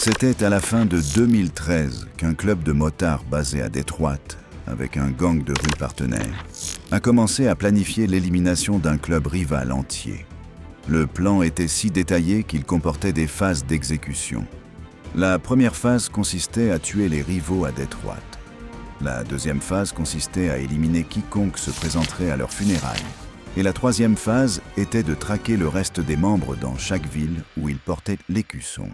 C'était à la fin de 2013 qu'un club de motards basé à Détroit, avec un gang de rue partenaire, a commencé à planifier l'élimination d'un club rival entier. Le plan était si détaillé qu'il comportait des phases d'exécution. La première phase consistait à tuer les rivaux à Détroit. La deuxième phase consistait à éliminer quiconque se présenterait à leurs funérailles. Et la troisième phase était de traquer le reste des membres dans chaque ville où ils portaient l'écusson.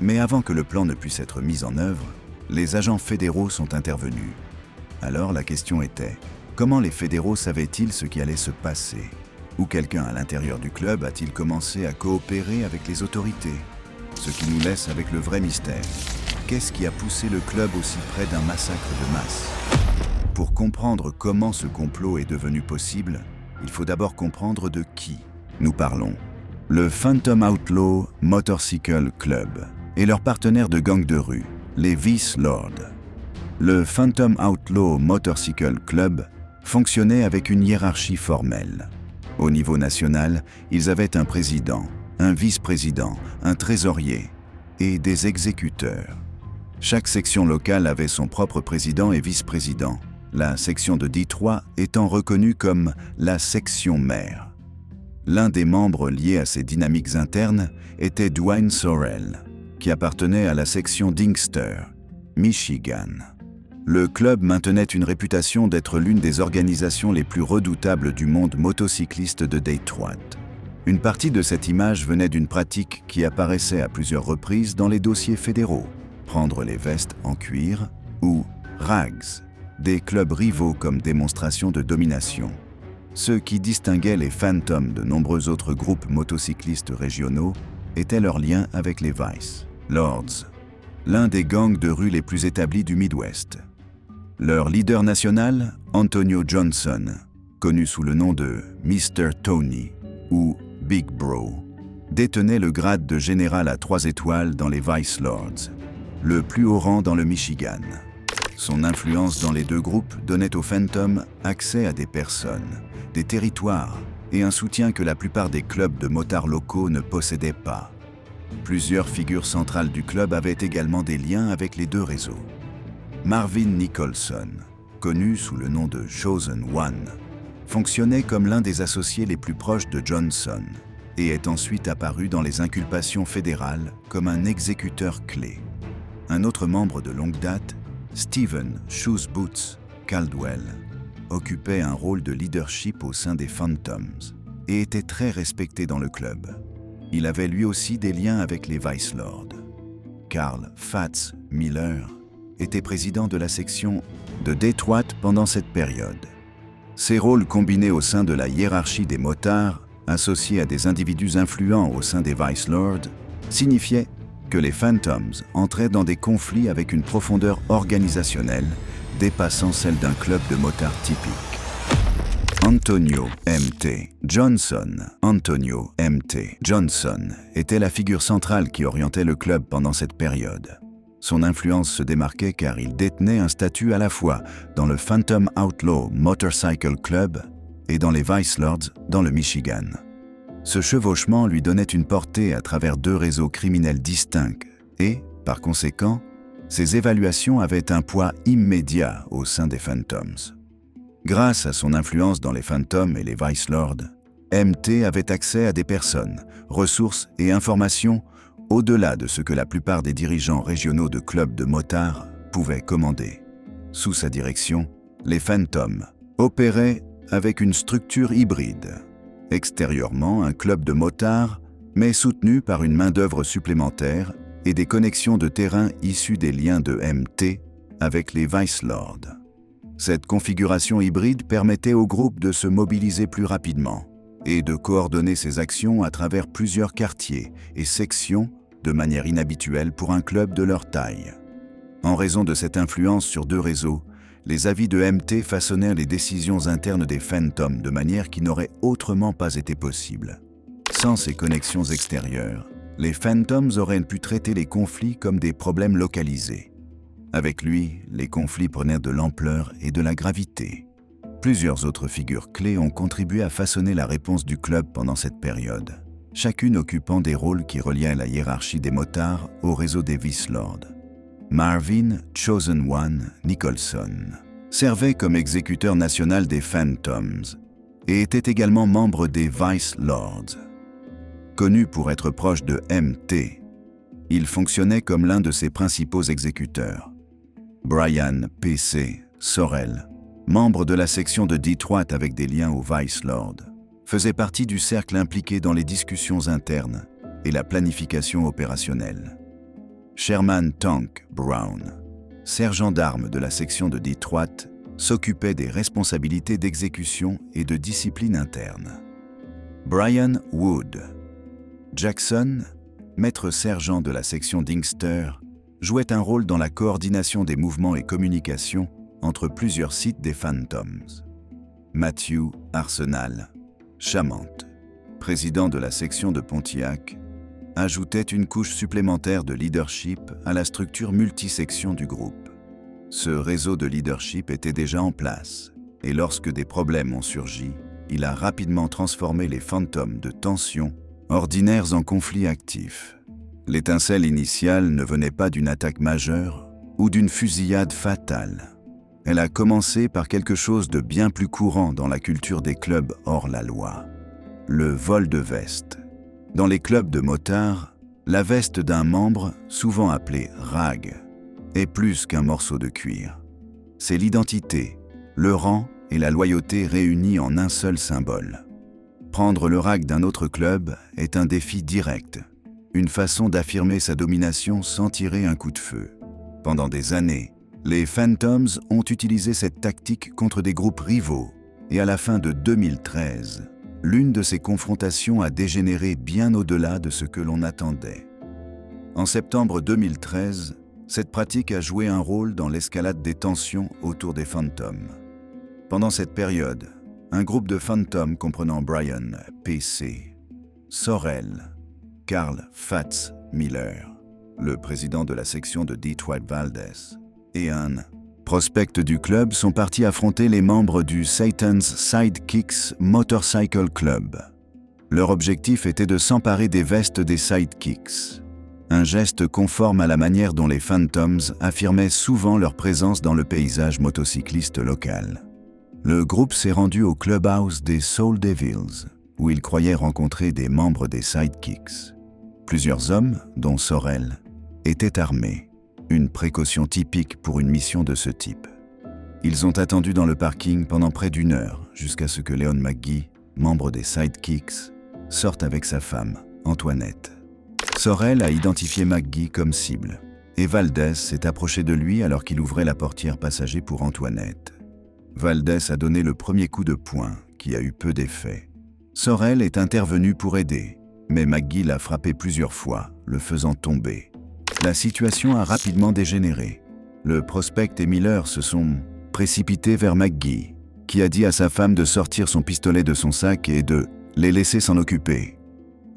Mais avant que le plan ne puisse être mis en œuvre, les agents fédéraux sont intervenus. Alors la question était, comment les fédéraux savaient-ils ce qui allait se passer? Ou quelqu'un à l'intérieur du club a-t-il commencé à coopérer avec les autorités? Ce qui nous laisse avec le vrai mystère. Qu'est-ce qui a poussé le club aussi près d'un massacre de masse? Pour comprendre comment ce complot est devenu possible, il faut d'abord comprendre de qui nous parlons. Le Phantom Outlaw Motorcycle Club et leur partenaire de gang de rue, les Vice Lords. Le Phantom Outlaw Motorcycle Club fonctionnait avec une hiérarchie formelle. Au niveau national, ils avaient un président, un vice-président, un trésorier et des exécuteurs. Chaque section locale avait son propre président et vice-président, la section de Détroit étant reconnue comme la section mère. L'un des membres liés à ces dynamiques internes était Dwayne Sorrell, qui appartenait à la section d'Inkster, Michigan. Le club maintenait une réputation d'être l'une des organisations les plus redoutables du monde motocycliste de Détroit. Une partie de cette image venait d'une pratique qui apparaissait à plusieurs reprises dans les dossiers fédéraux, prendre les vestes en cuir ou rags, des clubs rivaux comme démonstration de domination. Ce qui distinguait les Phantoms de nombreux autres groupes motocyclistes régionaux était leur lien avec les Vice Lords, l'un des gangs de rue les plus établis du Midwest. Leur leader national, Antonio Johnson, connu sous le nom de Mr. Tony ou Big Bro, détenait le grade de général à 3 étoiles dans les Vice Lords, le plus haut rang dans le Michigan. Son influence dans les deux groupes donnait aux Phantoms accès à des personnes, des territoires et un soutien que la plupart des clubs de motards locaux ne possédaient pas. Plusieurs figures centrales du club avaient également des liens avec les deux réseaux. Marvin Nicholson, connu sous le nom de Chosen One, fonctionnait comme l'un des associés les plus proches de Johnson et est ensuite apparu dans les inculpations fédérales comme un exécuteur clé. Un autre membre de longue date, Stephen Shoes Boots Caldwell, occupait un rôle de leadership au sein des Phantoms et était très respecté dans le club. Il avait lui aussi des liens avec les Vice Lords. Carl Fats Miller était président de la section de Détroit pendant cette période. Ces rôles combinés au sein de la hiérarchie des motards, associés à des individus influents au sein des Vice Lords, signifiaient que les Phantoms entraient dans des conflits avec une profondeur organisationnelle dépassant celle d'un club de motards typique. Antonio M.T. Johnson. Antonio M.T. Johnson était la figure centrale qui orientait le club pendant cette période. Son influence se démarquait car il détenait un statut à la fois dans le Phantom Outlaw Motorcycle Club et dans les Vice Lords dans le Michigan. Ce chevauchement lui donnait une portée à travers deux réseaux criminels distincts et, par conséquent, ses évaluations avaient un poids immédiat au sein des Phantoms. Grâce à son influence dans les Phantoms et les Vice Lords, MT avait accès à des personnes, ressources et informations au-delà de ce que la plupart des dirigeants régionaux de clubs de motards pouvaient commander. Sous sa direction, les Phantoms opéraient avec une structure hybride. Extérieurement, un club de motards, mais soutenu par une main-d'œuvre supplémentaire et des connexions de terrain issues des liens de MT avec les Vice Lords. Cette configuration hybride permettait au groupe de se mobiliser plus rapidement et de coordonner ses actions à travers plusieurs quartiers et sections de manière inhabituelle pour un club de leur taille. En raison de cette influence sur deux réseaux, les avis de MT façonnèrent les décisions internes des Phantoms de manière qui n'aurait autrement pas été possible. Sans ces connexions extérieures, les Phantoms auraient pu traiter les conflits comme des problèmes localisés. Avec lui, les conflits prenaient de l'ampleur et de la gravité. Plusieurs autres figures clés ont contribué à façonner la réponse du club pendant cette période. chacune occupant des rôles qui reliaient la hiérarchie des motards au réseau des Vice Lords. Marvin Chosen One Nicholson servait comme exécuteur national des Phantoms et était également membre des Vice Lords. Connu pour être proche de MT, il fonctionnait comme l'un de ses principaux exécuteurs. Brian P.C. Sorrell, membre de la section de Detroit avec des liens aux Vice Lords, faisait partie du cercle impliqué dans les discussions internes et la planification opérationnelle. Sherman Tank Brown, sergent d'armes de la section de Detroit, s'occupait des responsabilités d'exécution et de discipline interne. Brian Wood Jackson, maître sergent de la section d'Inkster, jouait un rôle dans la coordination des mouvements et communications entre plusieurs sites des Phantoms. Matthew Arsenal Chamant, président de la section de Pontiac, ajoutait une couche supplémentaire de leadership à la structure multisection du groupe. Ce réseau de leadership était déjà en place, et lorsque des problèmes ont surgi, il a rapidement transformé les Phantoms de tension ordinaires en conflits actifs. L'étincelle initiale ne venait pas d'une attaque majeure ou d'une fusillade fatale. Elle a commencé par quelque chose de bien plus courant dans la culture des clubs hors la loi. Le vol de veste. Dans les clubs de motards, la veste d'un membre, souvent appelé rag, est plus qu'un morceau de cuir. C'est l'identité, le rang et la loyauté réunis en un seul symbole. Prendre le rag d'un autre club est un défi direct, une façon d'affirmer sa domination sans tirer un coup de feu. Pendant des années, les Phantoms ont utilisé cette tactique contre des groupes rivaux, et à la fin de 2013, l'une de ces confrontations a dégénéré bien au-delà de ce que l'on attendait. En septembre 2013, cette pratique a joué un rôle dans l'escalade des tensions autour des Phantoms. Pendant cette période, un groupe de Phantoms comprenant Brian P.C. Sorrell, Carl Fats Miller, le président de la section de Detroit Valdez, et un prospect du club sont partis affronter les membres du Satan's Sidekicks Motorcycle Club. Leur objectif était de s'emparer des vestes des Sidekicks, un geste conforme à la manière dont les Phantoms affirmaient souvent leur présence dans le paysage motocycliste local. Le groupe s'est rendu au clubhouse des Soul Devils, où ils croyaient rencontrer des membres des Sidekicks. Plusieurs hommes, dont Sorrell, étaient armés, une précaution typique pour une mission de ce type. Ils ont attendu dans le parking pendant près d'une heure, jusqu'à ce que Leon McGee, membre des Sidekicks, sorte avec sa femme, Antoinette. Sorrell a identifié McGee comme cible, et Valdez s'est approché de lui alors qu'il ouvrait la portière passager pour Antoinette. Valdez a donné le premier coup de poing, qui a eu peu d'effet. Sorrell est intervenu pour aider, mais McGee l'a frappé plusieurs fois, le faisant tomber. La situation a rapidement dégénéré. Le prospect et Miller se sont précipités vers McGee, qui a dit à sa femme de sortir son pistolet de son sac et de les laisser s'en occuper.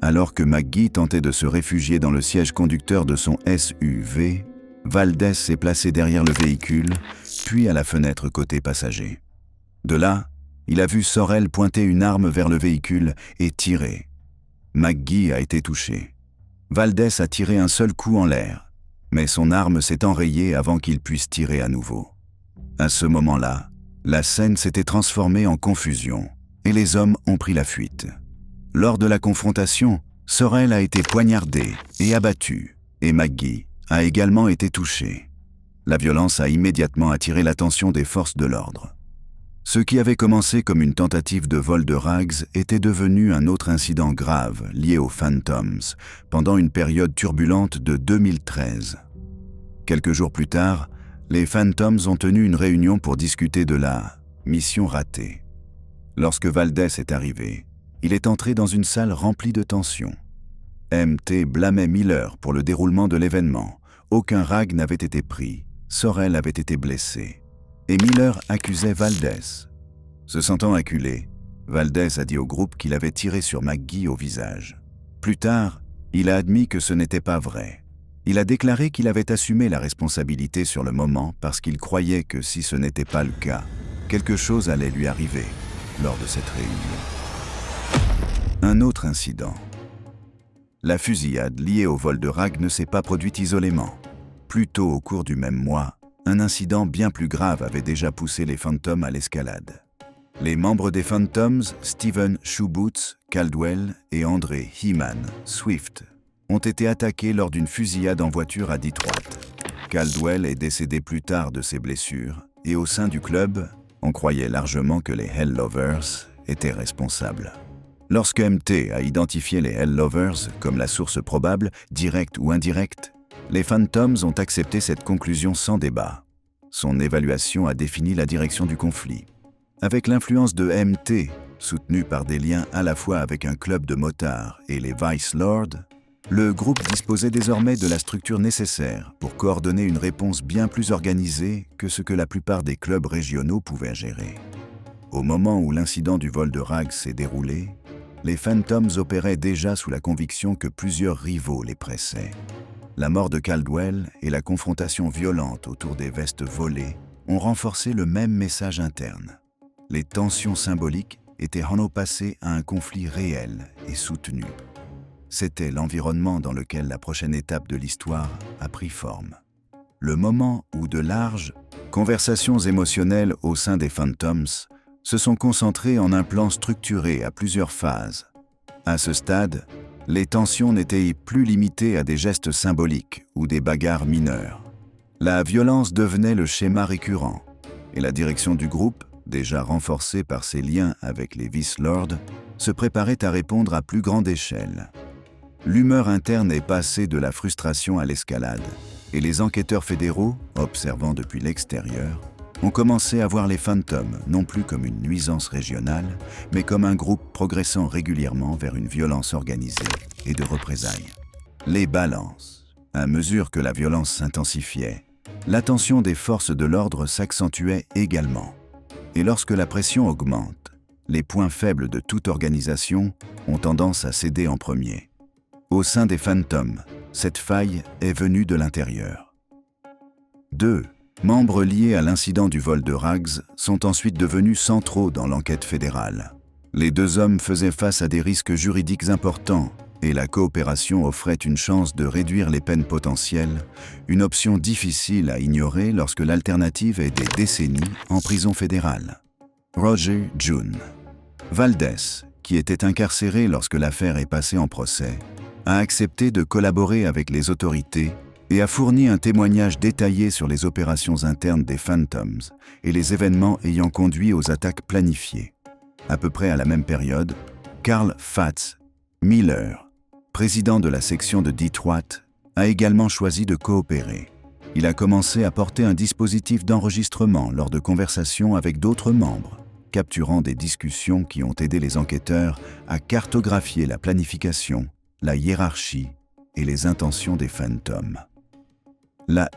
Alors que McGee tentait de se réfugier dans le siège conducteur de son SUV, Valdez s'est placé derrière le véhicule, puis à la fenêtre côté passager. De là, il a vu Sorrell pointer une arme vers le véhicule et tirer. McGee a été touché. Valdez a tiré un seul coup en l'air, mais son arme s'est enrayée avant qu'il puisse tirer à nouveau. À ce moment-là, la scène s'était transformée en confusion et les hommes ont pris la fuite. Lors de la confrontation, Sorrell a été poignardé et abattu, et McGee a également été touché. La violence a immédiatement attiré l'attention des forces de l'ordre. Ce qui avait commencé comme une tentative de vol de rags était devenu un autre incident grave lié aux Phantoms pendant une période turbulente de 2013. Quelques jours plus tard, les Phantoms ont tenu une réunion pour discuter de la mission ratée. Lorsque Valdez est arrivé, il est entré dans une salle remplie de tension. MT blâmait Miller pour le déroulement de l'événement. Aucun rag n'avait été pris. Sorrell avait été blessé. Et Miller accusait Valdez. Se sentant acculé, Valdez a dit au groupe qu'il avait tiré sur McGee au visage. Plus tard, il a admis que ce n'était pas vrai. Il a déclaré qu'il avait assumé la responsabilité sur le moment parce qu'il croyait que si ce n'était pas le cas, quelque chose allait lui arriver lors de cette réunion. Un autre incident. La fusillade liée au vol de Rag ne s'est pas produite isolément. Plus tôt au cours du même mois, un incident bien plus grave avait déjà poussé les Phantoms à l'escalade. Les membres des Phantoms, Steven Shoeboots Caldwell et André Heeman Swift, ont été attaqués lors d'une fusillade en voiture à Detroit. Caldwell est décédé plus tard de ses blessures, et au sein du club, on croyait largement que les Hell Lovers étaient responsables. Lorsque MT a identifié les Hell Lovers comme la source probable, directe ou indirecte, les Phantoms ont accepté cette conclusion sans débat. Son évaluation a défini la direction du conflit. Avec l'influence de MT, soutenue par des liens à la fois avec un club de motards et les Vice Lords, le groupe disposait désormais de la structure nécessaire pour coordonner une réponse bien plus organisée que ce que la plupart des clubs régionaux pouvaient gérer. Au moment où l'incident du vol de Rag s'est déroulé, les Phantoms opéraient déjà sous la conviction que plusieurs rivaux les pressaient. La mort de Caldwell et la confrontation violente autour des vestes volées ont renforcé le même message interne. Les tensions symboliques étaient en passées à un conflit réel et soutenu. C'était l'environnement dans lequel la prochaine étape de l'histoire a pris forme. Le moment où de larges conversations émotionnelles au sein des Phantoms se sont concentrées en un plan structuré à plusieurs phases. À ce stade, les tensions n'étaient plus limitées à des gestes symboliques ou des bagarres mineures. La violence devenait le schéma récurrent, et la direction du groupe, déjà renforcée par ses liens avec les Vice Lords, se préparait à répondre à plus grande échelle. L'humeur interne est passée de la frustration à l'escalade, et les enquêteurs fédéraux, observant depuis l'extérieur, ont commencé à voir les Phantoms non plus comme une nuisance régionale, mais comme un groupe progressant régulièrement vers une violence organisée et de représailles. Les balances. À mesure que la violence s'intensifiait, l'attention des forces de l'ordre s'accentuait également. Et lorsque la pression augmente, les points faibles de toute organisation ont tendance à céder en premier. Au sein des Phantoms, cette faille est venue de l'intérieur. 2 membres liés à l'incident du vol de Rags sont ensuite devenus centraux dans l'enquête fédérale. Les 2 hommes faisaient face à des risques juridiques importants et la coopération offrait une chance de réduire les peines potentielles, une option difficile à ignorer lorsque l'alternative est des décennies en prison fédérale. Roger June Valdez, qui était incarcéré lorsque l'affaire est passée en procès, a accepté de collaborer avec les autorités et a fourni un témoignage détaillé sur les opérations internes des Phantoms et les événements ayant conduit aux attaques planifiées. À peu près à la même période, Carl Fats Miller, président de la section de Detroit, a également choisi de coopérer. Il a commencé à porter un dispositif d'enregistrement lors de conversations avec d'autres membres, capturant des discussions qui ont aidé les enquêteurs à cartographier la planification, la hiérarchie et les intentions des Phantoms. La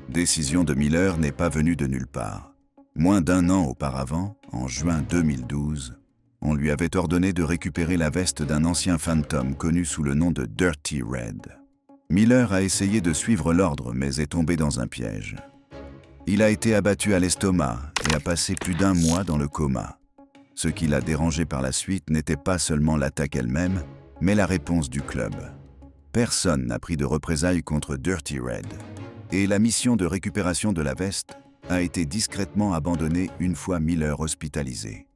décision de Miller n'est pas venue de nulle part. Moins d'1 an auparavant, en juin 2012, on lui avait ordonné de récupérer la veste d'un ancien Phantom connu sous le nom de Dirty Red. Miller a essayé de suivre l'ordre mais est tombé dans un piège. Il a été abattu à l'estomac et a passé plus d'1 mois dans le coma. Ce qui l'a dérangé par la suite n'était pas seulement l'attaque elle-même, mais la réponse du club. Personne n'a pris de représailles contre Dirty Red, et la mission de récupération de la veste a été discrètement abandonnée une fois Miller hospitalisé.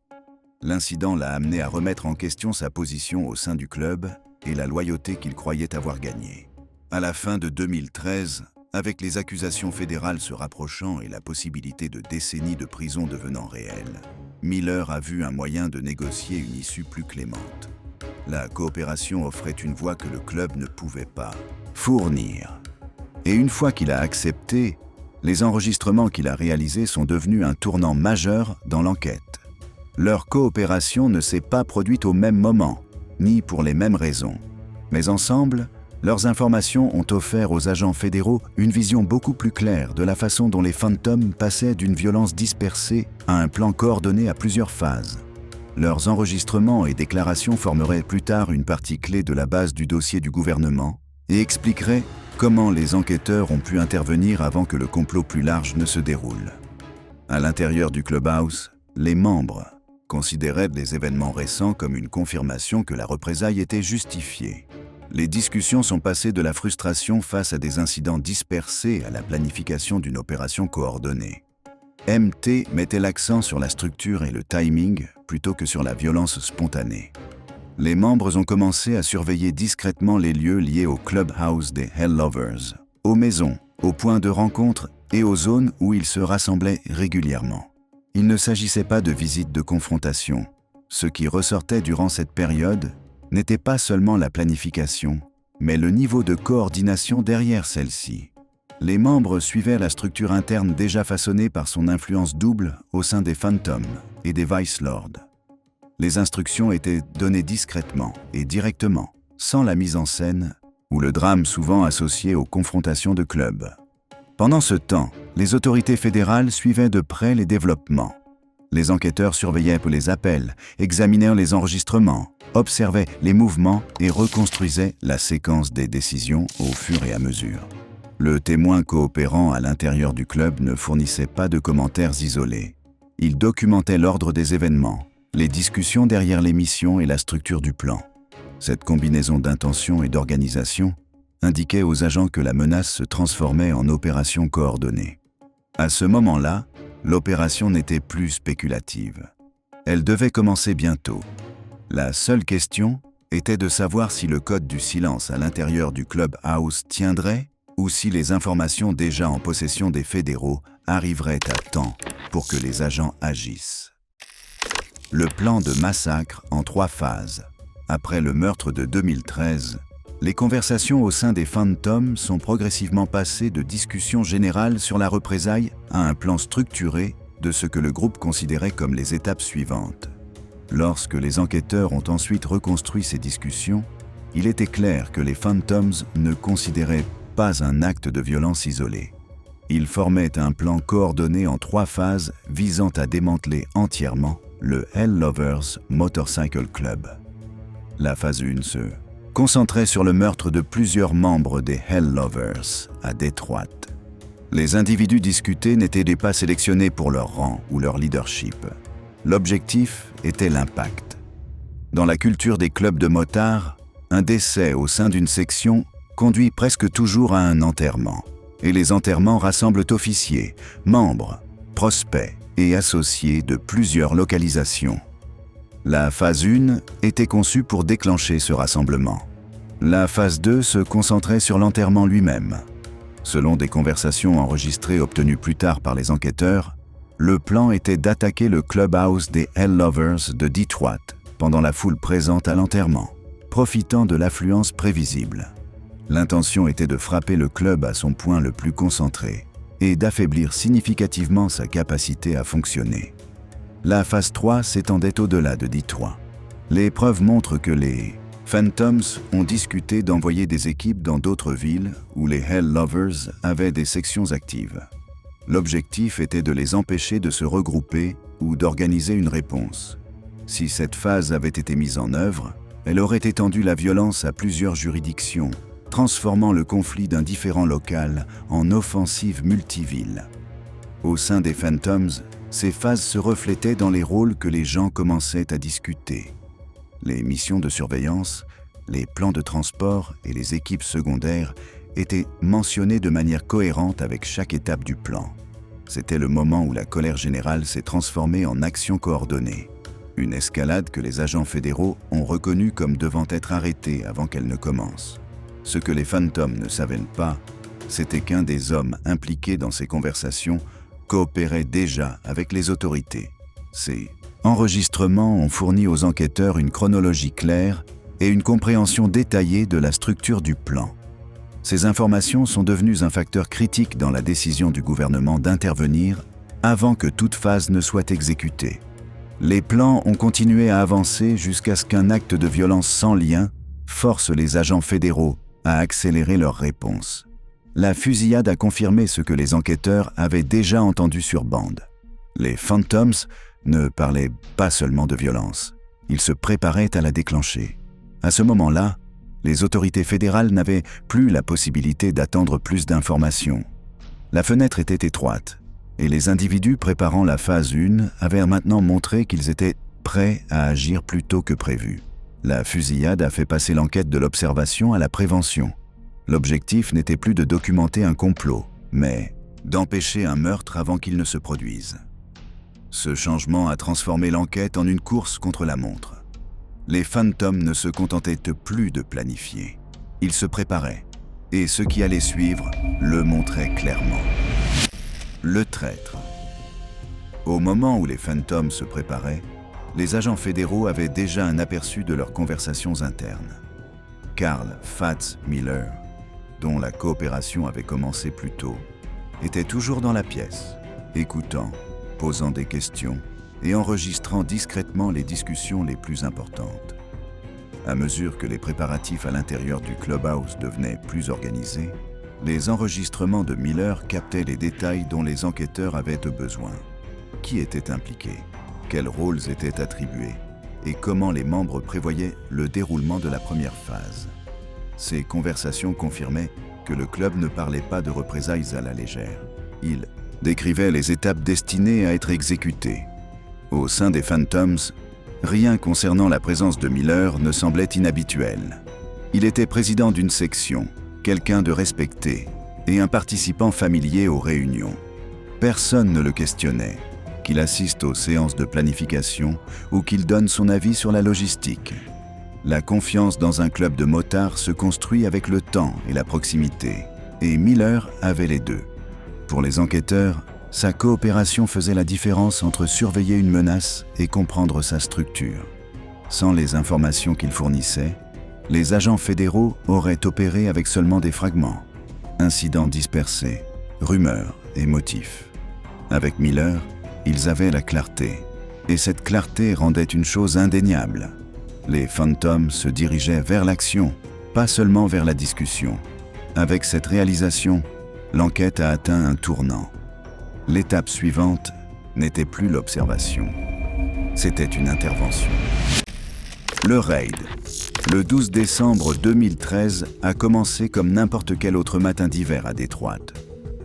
L'incident l'a amené à remettre en question sa position au sein du club et la loyauté qu'il croyait avoir gagnée. À la fin de 2013, avec les accusations fédérales se rapprochant et la possibilité de décennies de prison devenant réelle, Miller a vu un moyen de négocier une issue plus clémente. La coopération offrait une voie que le club ne pouvait pas fournir. Et une fois qu'il a accepté, les enregistrements qu'il a réalisés sont devenus un tournant majeur dans l'enquête. Leur coopération ne s'est pas produite au même moment, ni pour les mêmes raisons. Mais ensemble, leurs informations ont offert aux agents fédéraux une vision beaucoup plus claire de la façon dont les Phantoms passaient d'une violence dispersée à un plan coordonné à plusieurs phases. Leurs enregistrements et déclarations formeraient plus tard une partie clé de la base du dossier du gouvernement et expliqueraient comment les enquêteurs ont pu intervenir avant que le complot plus large ne se déroule. À l'intérieur du clubhouse, les membres considéraient les événements récents comme une confirmation que la représaille était justifiée. Les discussions sont passées de la frustration face à des incidents dispersés à la planification d'une opération coordonnée. MT mettait l'accent sur la structure et le timing plutôt que sur la violence spontanée. Les membres ont commencé à surveiller discrètement les lieux liés au clubhouse des Hellovers, aux maisons, aux points de rencontre et aux zones où ils se rassemblaient régulièrement. Il ne s'agissait pas de visites de confrontation. Ce qui ressortait durant cette période n'était pas seulement la planification, mais le niveau de coordination derrière celle-ci. Les membres suivaient la structure interne déjà façonnée par son influence double au sein des Phantoms et des Vice Lords. Les instructions étaient données discrètement et directement, sans la mise en scène ou le drame souvent associé aux confrontations de clubs. Pendant ce temps, les autorités fédérales suivaient de près les développements. Les enquêteurs surveillaient les appels, examinaient les enregistrements, observaient les mouvements et reconstruisaient la séquence des décisions au fur et à mesure. Le témoin coopérant à l'intérieur du club ne fournissait pas de commentaires isolés. Il documentait l'ordre des événements, les discussions derrière les missions et la structure du plan. Cette combinaison d'intention et d'organisation indiquait aux agents que la menace se transformait en opération coordonnée. À ce moment-là, l'opération n'était plus spéculative. Elle devait commencer bientôt. La seule question était de savoir si le code du silence à l'intérieur du clubhouse tiendrait ou si les informations déjà en possession des fédéraux arriveraient à temps pour que les agents agissent. Le plan de massacre en 3 phases. Après le meurtre de 2013, les conversations au sein des Phantoms sont progressivement passées de discussions générales sur la représaille à un plan structuré de ce que le groupe considérait comme les étapes suivantes. Lorsque les enquêteurs ont ensuite reconstruit ces discussions, il était clair que les Phantoms ne considéraient pas un acte de violence isolé. Ils formaient un plan coordonné en 3 phases visant à démanteler entièrement le Hellovers Motorcycle Club. La phase 1 se concentrait sur le meurtre de plusieurs membres des Hellovers à Détroit. Les individus discutés n'étaient pas sélectionnés pour leur rang ou leur leadership. L'objectif était l'impact. Dans la culture des clubs de motards, un décès au sein d'une section conduit presque toujours à un enterrement. Et les enterrements rassemblent officiers, membres, prospects et associés de plusieurs localisations. La phase 1 était conçue pour déclencher ce rassemblement. La phase 2 se concentrait sur l'enterrement lui-même. Selon des conversations enregistrées obtenues plus tard par les enquêteurs, le plan était d'attaquer le clubhouse des Hellovers de Detroit pendant la foule présente à l'enterrement, profitant de l'affluence prévisible. L'intention était de frapper le club à son point le plus concentré et d'affaiblir significativement sa capacité à fonctionner. La phase 3 s'étendait au-delà de Detroit. Les preuves montrent que les Phantoms ont discuté d'envoyer des équipes dans d'autres villes où les Hellovers avaient des sections actives. L'objectif était de les empêcher de se regrouper ou d'organiser une réponse. Si cette phase avait été mise en œuvre, elle aurait étendu la violence à plusieurs juridictions, transformant le conflit d'un différend local en offensive multiville. Au sein des Phantoms, ces phases se reflétaient dans les rôles que les gens commençaient à discuter. Les missions de surveillance, les plans de transport et les équipes secondaires étaient mentionnées de manière cohérente avec chaque étape du plan. C'était le moment où la colère générale s'est transformée en action coordonnée. Une escalade que les agents fédéraux ont reconnue comme devant être arrêtée avant qu'elle ne commence. Ce que les Phantoms ne savaient pas, c'était qu'un des hommes impliqués dans ces conversations coopérait déjà avec les autorités. Ces enregistrements ont fourni aux enquêteurs une chronologie claire et une compréhension détaillée de la structure du plan. Ces informations sont devenues un facteur critique dans la décision du gouvernement d'intervenir avant que toute phase ne soit exécutée. Les plans ont continué à avancer jusqu'à ce qu'un acte de violence sans lien force les agents fédéraux à accélérer leur réponse. La fusillade a confirmé ce que les enquêteurs avaient déjà entendu sur bande. Les Phantoms ne parlaient pas seulement de violence, ils se préparaient à la déclencher. À ce moment-là, les autorités fédérales n'avaient plus la possibilité d'attendre plus d'informations. La fenêtre était étroite, et les individus préparant la phase 1 avaient maintenant montré qu'ils étaient prêts à agir plus tôt que prévu. La fusillade a fait passer l'enquête de l'observation à la prévention. L'objectif n'était plus de documenter un complot, mais d'empêcher un meurtre avant qu'il ne se produise. Ce changement a transformé l'enquête en une course contre la montre. Les Phantoms ne se contentaient plus de planifier. Ils se préparaient, et ce qui allait suivre le montrait clairement. Le traître. Au moment où les Phantoms se préparaient, les agents fédéraux avaient déjà un aperçu de leurs conversations internes. Carl Fats Miller, dont la coopération avait commencé plus tôt, était toujours dans la pièce, écoutant, posant des questions et enregistrant discrètement les discussions les plus importantes. À mesure que les préparatifs à l'intérieur du clubhouse devenaient plus organisés, les enregistrements de Miller captaient les détails dont les enquêteurs avaient besoin. Qui était impliqué? Quels rôles étaient attribués? Et comment les membres prévoyaient le déroulement de la première phase? Ces conversations confirmaient que le club ne parlait pas de représailles à la légère. Il décrivait les étapes destinées à être exécutées. Au sein des Phantoms, rien concernant la présence de Miller ne semblait inhabituel. Il était président d'une section, quelqu'un de respecté et un participant familier aux réunions. Personne ne le questionnait, qu'il assiste aux séances de planification ou qu'il donne son avis sur la logistique. La confiance dans un club de motards se construit avec le temps et la proximité, et Miller avait les deux. Pour les enquêteurs, sa coopération faisait la différence entre surveiller une menace et comprendre sa structure. Sans les informations qu'il fournissait, les agents fédéraux auraient opéré avec seulement des fragments. Incidents dispersés, rumeurs et motifs. Avec Miller, ils avaient la clarté, et cette clarté rendait une chose indéniable. Les Phantoms se dirigeaient vers l'action, pas seulement vers la discussion. Avec cette réalisation, l'enquête a atteint un tournant. L'étape suivante n'était plus l'observation, c'était une intervention. Le raid. Le 12 décembre 2013 a commencé comme n'importe quel autre matin d'hiver à Détroit.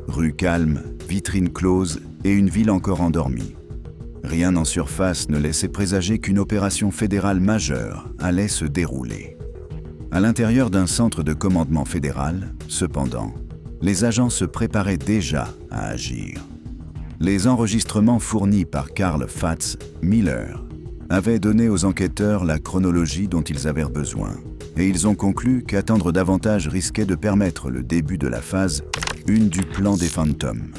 Rue calme, vitrines closes et une ville encore endormie. Rien en surface ne laissait présager qu'une opération fédérale majeure allait se dérouler. À l'intérieur d'un centre de commandement fédéral, cependant, les agents se préparaient déjà à agir. Les enregistrements fournis par Carl Fats Miller avaient donné aux enquêteurs la chronologie dont ils avaient besoin, et ils ont conclu qu'attendre davantage risquait de permettre le début de la phase 1 du plan des Phantoms.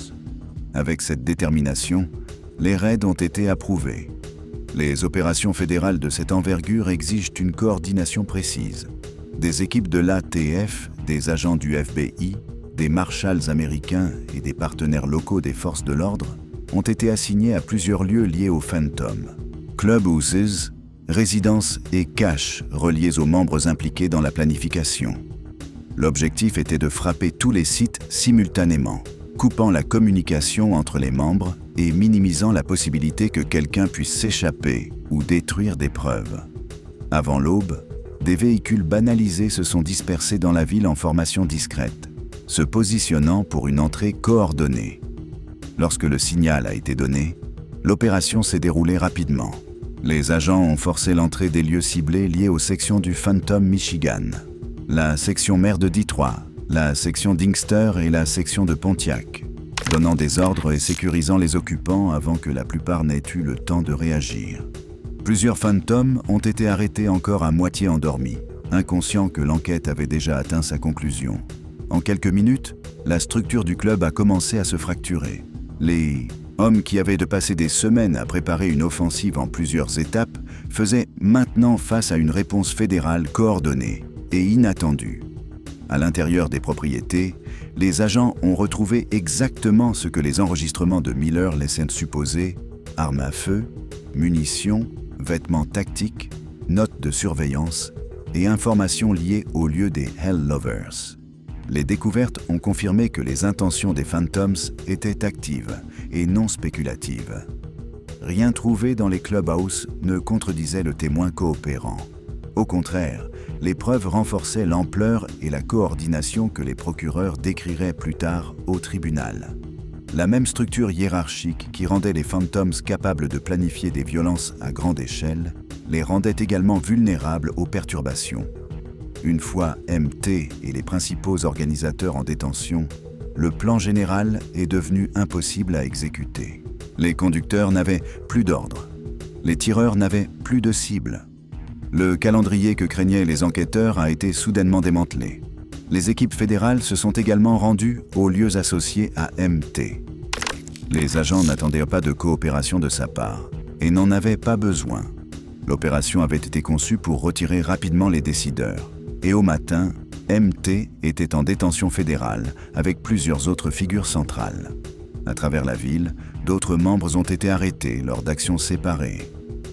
Avec cette détermination, les raids ont été approuvés. Les opérations fédérales de cette envergure exigent une coordination précise. Des équipes de l'ATF, des agents du FBI, des marshals américains et des partenaires locaux des forces de l'ordre ont été assignés à plusieurs lieux liés aux Phantoms. Clubhouses, résidences et caches reliés aux membres impliqués dans la planification. L'objectif était de frapper tous les sites simultanément, coupant la communication entre les membres et minimisant la possibilité que quelqu'un puisse s'échapper ou détruire des preuves. Avant l'aube, des véhicules banalisés se sont dispersés dans la ville en formation discrète, se positionnant pour une entrée coordonnée. Lorsque le signal a été donné, l'opération s'est déroulée rapidement. Les agents ont forcé l'entrée des lieux ciblés liés aux sections du Phantom Michigan, la section mère de Detroit, la section d'Inkster et la section de Pontiac, donnant des ordres et sécurisant les occupants avant que la plupart n'aient eu le temps de réagir. Plusieurs Phantoms ont été arrêtés encore à moitié endormis, inconscients que l'enquête avait déjà atteint sa conclusion. En quelques minutes, la structure du club a commencé à se fracturer. Les hommes qui avaient de passer des semaines à préparer une offensive en plusieurs étapes faisaient maintenant face à une réponse fédérale coordonnée et inattendue. À l'intérieur des propriétés, les agents ont retrouvé exactement ce que les enregistrements de Miller laissaient supposer: armes à feu, munitions, vêtements tactiques, notes de surveillance et informations liées au lieu des Hell Lovers. Les découvertes ont confirmé que les intentions des Phantoms étaient actives et non spéculatives. Rien trouvé dans les clubhouses ne contredisait le témoin coopérant. Au contraire, les preuves renforçaient l'ampleur et la coordination que les procureurs décriraient plus tard au tribunal. La même structure hiérarchique qui rendait les Phantoms capables de planifier des violences à grande échelle les rendait également vulnérables aux perturbations. Une fois MT et les principaux organisateurs en détention, le plan général est devenu impossible à exécuter. Les conducteurs n'avaient plus d'ordre. Les tireurs n'avaient plus de cible. Le calendrier que craignaient les enquêteurs a été soudainement démantelé. Les équipes fédérales se sont également rendues aux lieux associés à MT. Les agents n'attendaient pas de coopération de sa part et n'en avaient pas besoin. L'opération avait été conçue pour retirer rapidement les décideurs. Et au matin, MT était en détention fédérale avec plusieurs autres figures centrales. À travers la ville, d'autres membres ont été arrêtés lors d'actions séparées.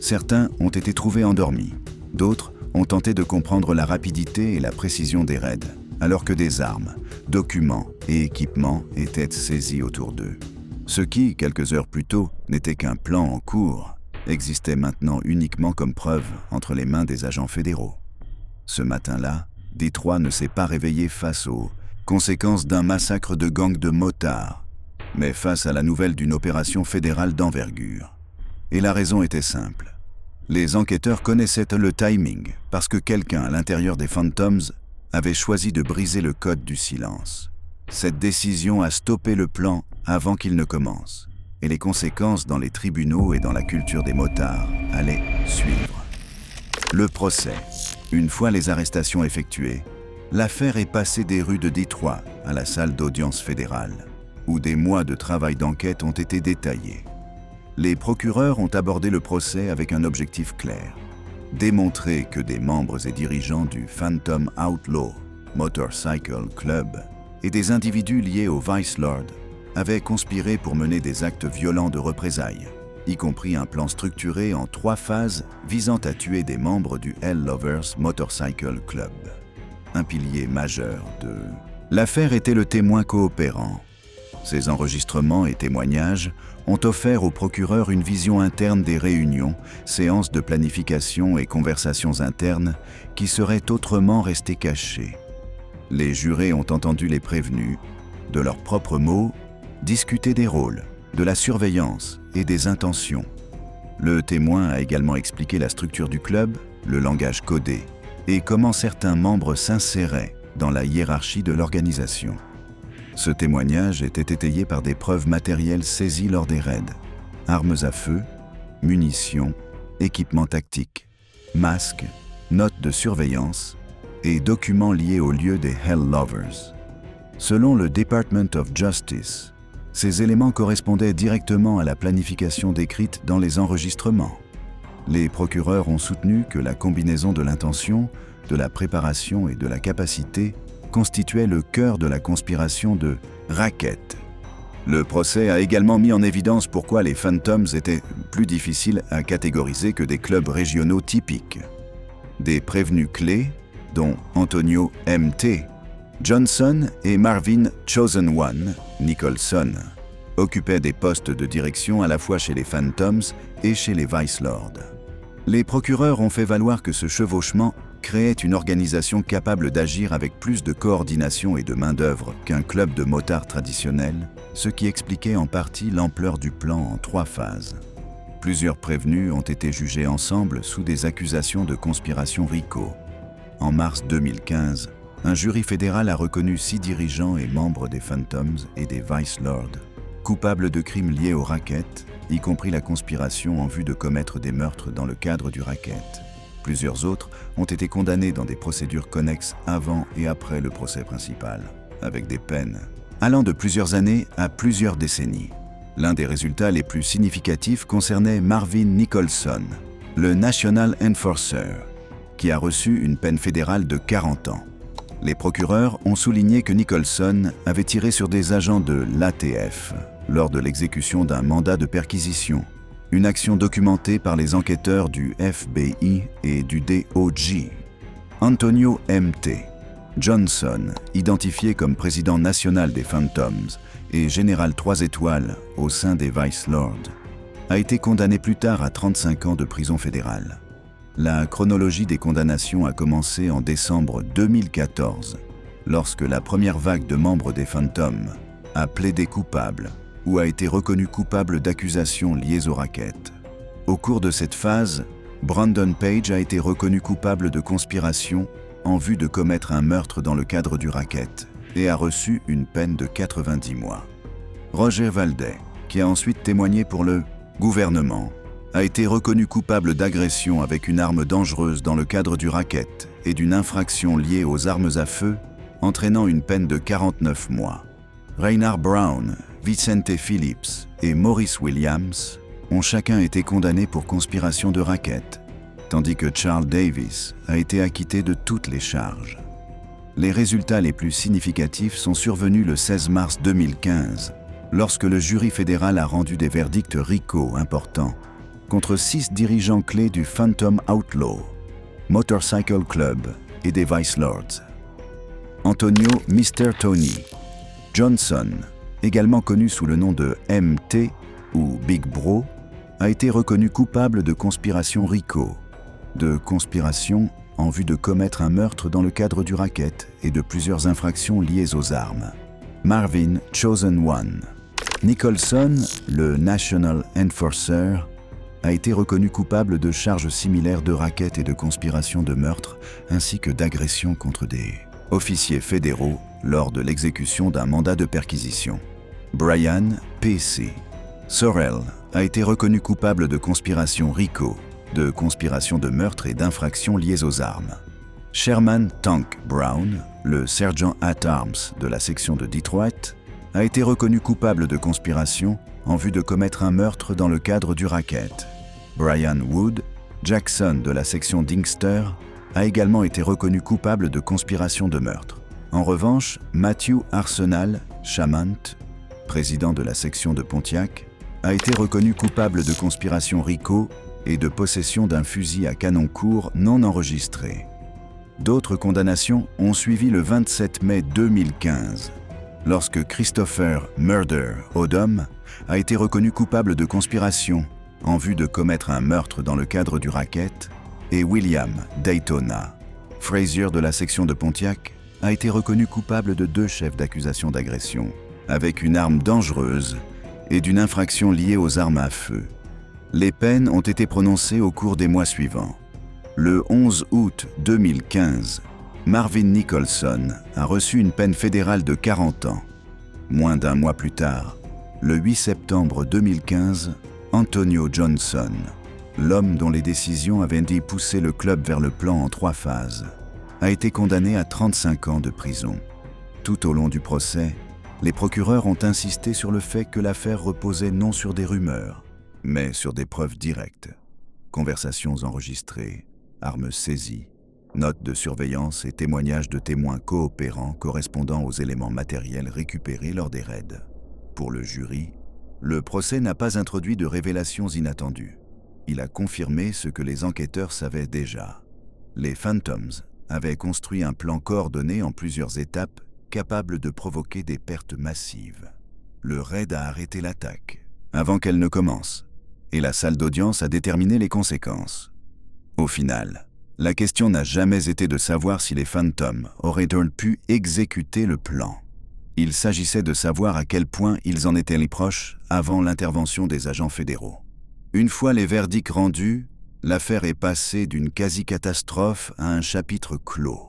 Certains ont été trouvés endormis. D'autres ont tenté de comprendre la rapidité et la précision des raids, alors que des armes, documents et équipements étaient saisis autour d'eux. Ce qui, quelques heures plus tôt, n'était qu'un plan en cours, existait maintenant uniquement comme preuve entre les mains des agents fédéraux. Ce matin-là, Détroit ne s'est pas réveillé face aux conséquences d'un massacre de gangs de motards, mais face à la nouvelle d'une opération fédérale d'envergure. Et la raison était simple. Les enquêteurs connaissaient le timing parce que quelqu'un à l'intérieur des Phantoms avait choisi de briser le code du silence. Cette décision a stoppé le plan avant qu'il ne commence, et les conséquences dans les tribunaux et dans la culture des motards allaient suivre. Le procès. Une fois les arrestations effectuées, l'affaire est passée des rues de Détroit à la salle d'audience fédérale, où des mois de travail d'enquête ont été détaillés. Les procureurs ont abordé le procès avec un objectif clair: démontrer que des membres et dirigeants du Phantom Outlaw Motorcycle Club et des individus liés au Vice Lord avaient conspiré pour mener des actes violents de représailles, y compris un plan structuré en 3 phases visant à tuer des membres du Hell Lovers Motorcycle Club. Un pilier majeur de l'affaire était le témoin coopérant. Ces enregistrements et témoignages ont offert au procureur une vision interne des réunions, séances de planification et conversations internes qui seraient autrement restées cachées. Les jurés ont entendu les prévenus, de leurs propres mots, discuter des rôles, de la surveillance et des intentions. Le témoin a également expliqué la structure du club, le langage codé et comment certains membres s'inséraient dans la hiérarchie de l'organisation. Ce témoignage était étayé par des preuves matérielles saisies lors des raids: armes à feu, munitions, équipements tactiques, masques, notes de surveillance et documents liés au lieu des Hell Lovers. Selon le Department of Justice, ces éléments correspondaient directement à la planification décrite dans les enregistrements. Les procureurs ont soutenu que la combinaison de l'intention, de la préparation et de la capacité constituait le cœur de la conspiration de racket. Le procès a également mis en évidence pourquoi les Phantoms étaient plus difficiles à catégoriser que des clubs régionaux typiques. Des prévenus clés, dont Antonio MT, Johnson et Marvin Chosen One Nicholson, occupaient des postes de direction à la fois chez les Phantoms et chez les Vice Lords. Les procureurs ont fait valoir que ce chevauchement créait une organisation capable d'agir avec plus de coordination et de main-d'œuvre qu'un club de motards traditionnel, ce qui expliquait en partie l'ampleur du plan en 3 phases. Plusieurs prévenus ont été jugés ensemble sous des accusations de conspiration RICO. En mars 2015, un jury fédéral a reconnu 6 dirigeants et membres des Phantoms et des Vice Lords coupables de crimes liés au racket, y compris la conspiration en vue de commettre des meurtres dans le cadre du racket. Plusieurs autres ont été condamnés dans des procédures connexes avant et après le procès principal, avec des peines allant de plusieurs années à plusieurs décennies. L'un des résultats les plus significatifs concernait Marvin Nicholson, le National Enforcer, qui a reçu une peine fédérale de 40 ans. Les procureurs ont souligné que Nicholson avait tiré sur des agents de l'ATF lors de l'exécution d'un mandat de perquisition, une action documentée par les enquêteurs du FBI et du DOJ. Antonio MT Johnson, identifié comme président national des Phantoms et général 3 étoiles au sein des Vice Lords, a été condamné plus tard à 35 ans de prison fédérale. La chronologie des condamnations a commencé en décembre 2014, lorsque la première vague de membres des Phantoms a plaidé coupable ou a été reconnu coupable d'accusations liées au racket. Au cours de cette phase, Brandon Page a été reconnu coupable de conspiration en vue de commettre un meurtre dans le cadre du racket et a reçu une peine de 90 mois. Roger Valdez, qui a ensuite témoigné pour le gouvernement, a été reconnu coupable d'agression avec une arme dangereuse dans le cadre du racket et d'une infraction liée aux armes à feu, entraînant une peine de 49 mois. Reinhard Brown, Vicente Phillips et Maurice Williams ont chacun été condamnés pour conspiration de racket, tandis que Charles Davis a été acquitté de toutes les charges. Les résultats les plus significatifs sont survenus le 16 mars 2015, lorsque le jury fédéral a rendu des verdicts RICO importants contre 6 dirigeants clés du Phantom Outlaw, Motorcycle Club et des Vice Lords. Antonio Mr. Tony Johnson, également connu sous le nom de MT ou Big Bro, a été reconnu coupable de conspiration RICO, de conspiration en vue de commettre un meurtre dans le cadre du racket et de plusieurs infractions liées aux armes. Marvin Chosen One Nicholson, le National Enforcer, a été reconnu coupable de charges similaires de racket et de conspiration de meurtre, ainsi que d'agression contre des officiers fédéraux lors de l'exécution d'un mandat de perquisition. Brian P.C. Sorrell a été reconnu coupable de conspiration RICO, de conspiration de meurtre et d'infractions liées aux armes. Sherman Tank Brown, le sergent at arms de la section de Detroit, a été reconnu coupable de conspiration en vue de commettre un meurtre dans le cadre du racket. Brian Wood Jackson de la section d'Inkster a également été reconnu coupable de conspiration de meurtre. En revanche, Matthew Arsenal Chamant, président de la section de Pontiac, a été reconnu coupable de conspiration RICO et de possession d'un fusil à canon court non enregistré. D'autres condamnations ont suivi le 27 mai 2015, lorsque Christopher Murder Odom a été reconnu coupable de conspiration en vue de commettre un meurtre dans le cadre du racket, et William Daytona Frazier de la section de Pontiac a été reconnu coupable de 2 chefs d'accusation d'agression, avec une arme dangereuse et d'une infraction liée aux armes à feu. Les peines ont été prononcées au cours des mois suivants. Le 11 août 2015, Marvin Nicholson a reçu une peine fédérale de 40 ans. Moins d'un mois plus tard, le 8 septembre 2015, Antonio Johnson, l'homme dont les décisions avaient dit pousser le club vers le plan en 3 phases, a été condamné à 35 ans de prison. Tout au long du procès, les procureurs ont insisté sur le fait que l'affaire reposait non sur des rumeurs, mais sur des preuves directes. Conversations enregistrées, armes saisies, notes de surveillance et témoignages de témoins coopérants correspondant aux éléments matériels récupérés lors des raids. Pour le jury, le procès n'a pas introduit de révélations inattendues. Il a confirmé ce que les enquêteurs savaient déjà. Les Phantoms avaient construit un plan coordonné en plusieurs étapes capable de provoquer des pertes massives. Le raid a arrêté l'attaque avant qu'elle ne commence, et la salle d'audience a déterminé les conséquences. Au final, la question n'a jamais été de savoir si les Phantoms auraient pu exécuter le plan. Il s'agissait de savoir à quel point ils en étaient les proches avant l'intervention des agents fédéraux. Une fois les verdicts rendus, l'affaire est passée d'une quasi-catastrophe à un chapitre clos.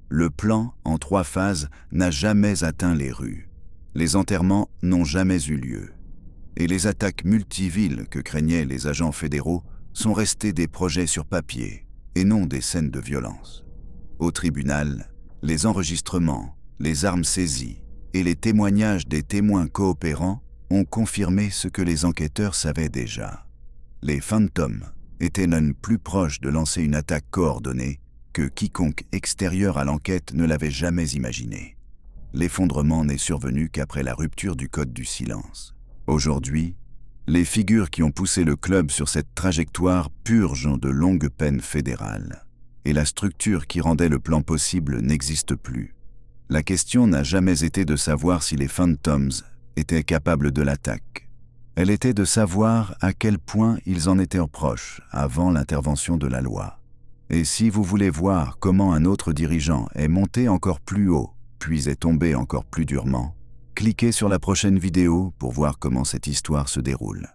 Le plan, en 3 phases, n'a jamais atteint les rues. Les enterrements n'ont jamais eu lieu. Et les attaques multivilles que craignaient les agents fédéraux sont restées des projets sur papier et non des scènes de violence. Au tribunal, les enregistrements, les armes saisies et les témoignages des témoins coopérants ont confirmé ce que les enquêteurs savaient déjà. Les Phantoms étaient même plus proches de lancer une attaque coordonnée que quiconque extérieur à l'enquête ne l'avait jamais imaginé. L'effondrement n'est survenu qu'après la rupture du code du silence. Aujourd'hui, les figures qui ont poussé le club sur cette trajectoire purgent de longues peines fédérales, et la structure qui rendait le plan possible n'existe plus. La question n'a jamais été de savoir si les Phantoms étaient capables de l'attaque. Elle était de savoir à quel point ils en étaient proches avant l'intervention de la loi. Et si vous voulez voir comment un autre dirigeant est monté encore plus haut, puis est tombé encore plus durement, cliquez sur la prochaine vidéo pour voir comment cette histoire se déroule.